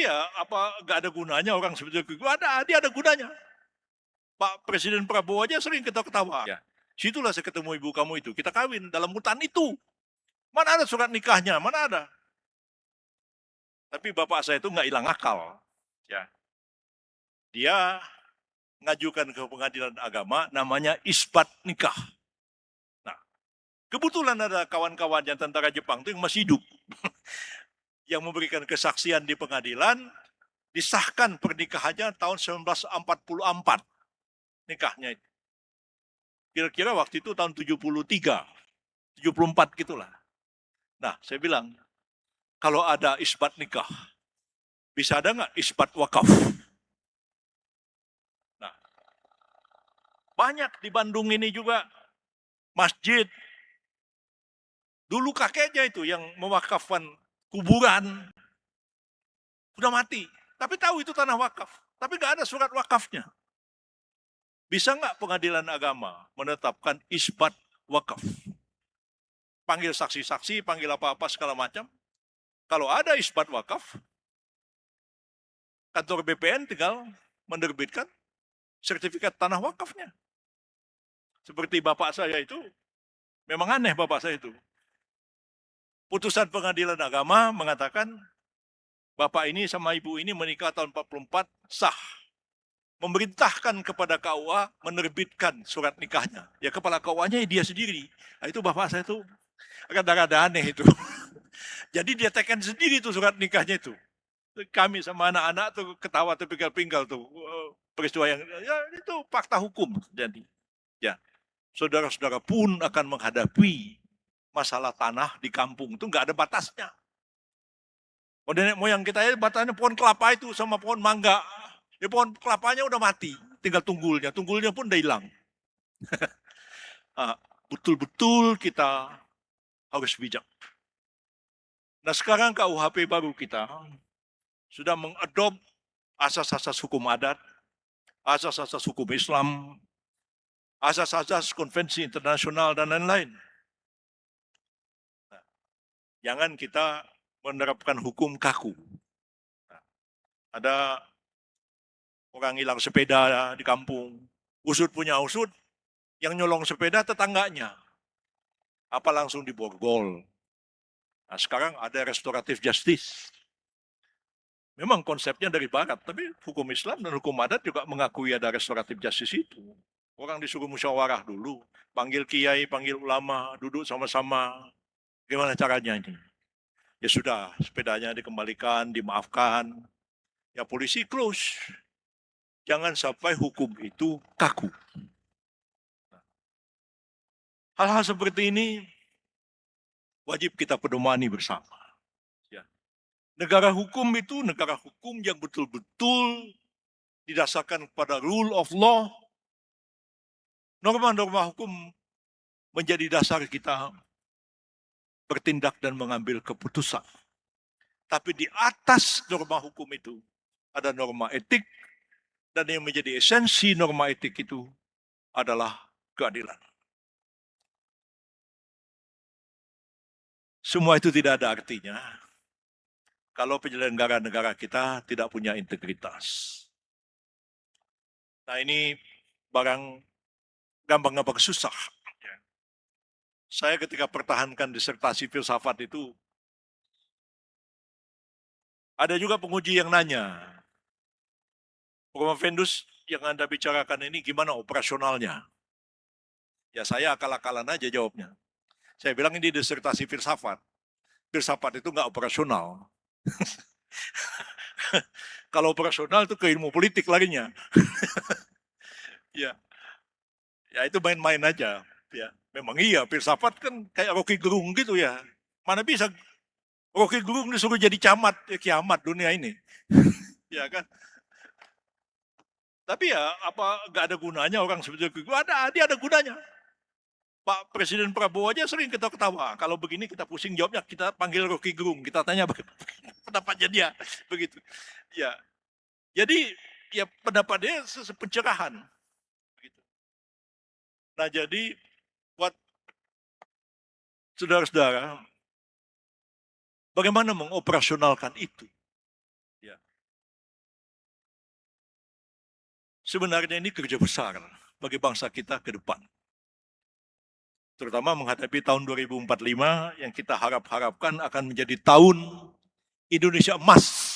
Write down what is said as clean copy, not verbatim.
ya apa nggak ada gunanya orang seperti itu? Dia ada gunanya. Pak Presiden Prabowo aja sering kita ketawa. Ya. Situlah saya ketemu ibu kamu itu. Kita kawin dalam hutan itu. Mana ada surat nikahnya? Mana ada? Tapi bapak saya itu nggak hilang akal. Ya. Dia ngajukan ke pengadilan agama namanya isbat nikah. Nah, kebetulan ada kawan-kawan yang tentara Jepang itu yang masih hidup. Yang memberikan kesaksian di pengadilan, disahkan pernikahannya tahun 1944. Nikahnya itu. Kira-kira waktu itu tahun 73, 74 gitulah. Nah, saya bilang, kalau ada isbat nikah, bisa ada nggak isbat wakaf? Nah, banyak di Bandung ini juga masjid. Dulu kakeknya itu yang mewakafkan kuburan. Sudah mati. Tapi tahu itu tanah wakaf. Tapi nggak ada surat wakafnya. Bisa nggak pengadilan agama menetapkan isbat wakaf? Panggil saksi-saksi, panggil apa-apa segala macam. Kalau ada isbat wakaf, kantor BPN tinggal menerbitkan sertifikat tanah wakafnya. Seperti bapak saya itu, memang aneh bapak saya itu. Putusan pengadilan agama mengatakan, bapak ini sama ibu ini menikah tahun 44 sah. Memerintahkan kepada KUA menerbitkan surat nikahnya. Ya kepala KUA-nya dia sendiri. Nah, itu bapak saya itu rada-rada aneh itu. Jadi dia tekan sendiri tuh surat nikahnya itu. Kami sama anak-anak tuh ketawa terpinggal-pinggal tuh. Peristiwa yang, ya itu fakta hukum. Jadi, ya, saudara-saudara pun akan menghadapi masalah tanah di kampung itu nggak ada batasnya. Nenek moyang kita ya batasnya pohon kelapa itu sama pohon mangga. Ya pohon kelapanya udah mati, tinggal tunggulnya. Tunggulnya pun udah hilang. Betul-betul kita harus bijak. Nah sekarang KUHP baru kita sudah mengadop asas-asas hukum adat, asas-asas hukum Islam, asas-asas konvensi internasional dan lain-lain. Nah, jangan kita menerapkan hukum kaku. Nah, ada orang hilang sepeda di kampung, usut punya usut, yang nyolong sepeda tetangganya. Apa langsung diborgol. Nah sekarang ada restoratif justice. Memang konsepnya dari barat, tapi hukum Islam dan hukum adat juga mengakui ada restoratif justice itu. Orang disuruh musyawarah dulu, panggil kiai, panggil ulama, duduk sama-sama. Gimana caranya ini? Ya sudah, sepedanya dikembalikan, dimaafkan. Ya polisi close. Jangan sampai hukum itu kaku. Hal-hal seperti ini wajib kita pedomani bersama. Ya. Negara hukum itu negara hukum yang betul-betul didasarkan pada rule of law. Norma-norma hukum menjadi dasar kita bertindak dan mengambil keputusan. Tapi di atas norma hukum itu ada norma etik, dan yang menjadi esensi norma etik itu adalah keadilan. Semua itu tidak ada artinya kalau penyelenggara negara kita tidak punya integritas. Nah ini barang gampang-gampang susah. Saya ketika pertahankan disertasi filsafat itu, ada juga penguji yang nanya, Prof. Vendus yang Anda bicarakan ini gimana operasionalnya? Ya saya akal-akalan aja jawabnya. Saya bilang ini disertasi filsafat. Filsafat itu nggak operasional. Kalau operasional itu ke ilmu politik larinya. Ya, ya itu main-main aja. Ya, memang iya filsafat kan kayak Rocky Gerung gitu ya. Mana bisa Rocky Gerung disuruh jadi camat, ya kiamat dunia ini. Ya kan? Tapi ya apa nggak ada gunanya orang seperti itu? Dia ada gunanya. Pak Presiden Prabowo aja sering kita ketawa. Kalau begini kita pusing jawabnya, kita panggil Rocky Gerung, kita tanya pendapatnya dia, begitu. Ya, jadi ya pendapat dia pencerahan. Begitu. Nah jadi buat saudara-saudara, bagaimana mengoperasionalkan itu? Ya. Sebenarnya ini kerja besar bagi bangsa kita ke depan. Terutama menghadapi tahun 2045 yang kita harap-harapkan akan menjadi tahun Indonesia emas